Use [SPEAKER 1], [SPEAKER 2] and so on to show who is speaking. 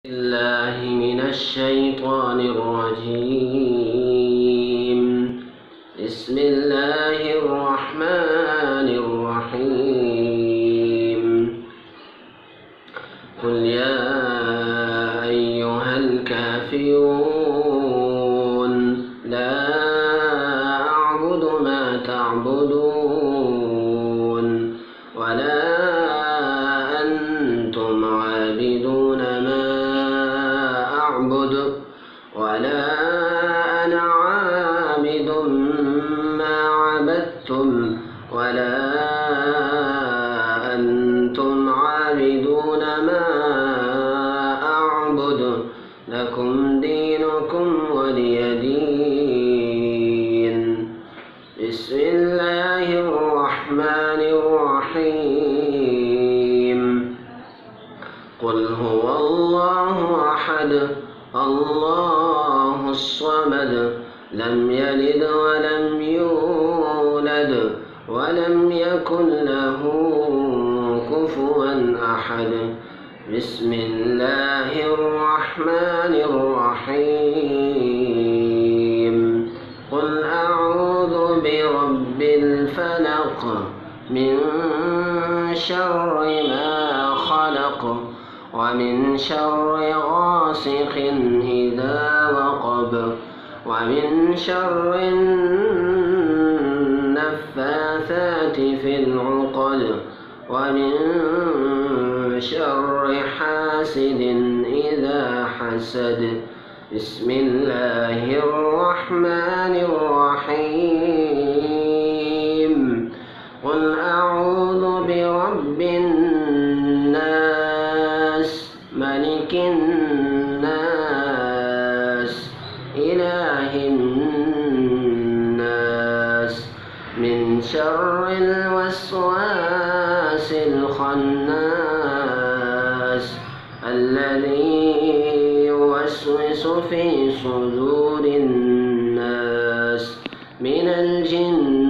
[SPEAKER 1] الله من الشيطان الرجيم. بسم الله الرحمن الرحيم. قل يا أيها الكافرون لا أعبد ما تعبدون ولا أنتم عابدون ما أعبد ولا أنا عابد ما عبدتم ولا أنتم عابدون ما أعبد لكم دينكم ولي دين. بسم الله الرحمن الرحيم. قل هو الله أحد الله الصمد لم يلد ولم يولد ولم يكن له كفوا أحد. بسم الله الرحمن الرحيم. قل أعوذ برب الفلق من شر ما خلق ومن شر غاسق إذا وقب ومن شر النفاثات في العقد ومن شر حاسد إذا حسد. بسم الله الرحمن الرحيم. قل أعوذ برب الناس ملك الناس إله الناس من شر الوسواس الخناس الذي يوسوس في صدور الناس من الجنة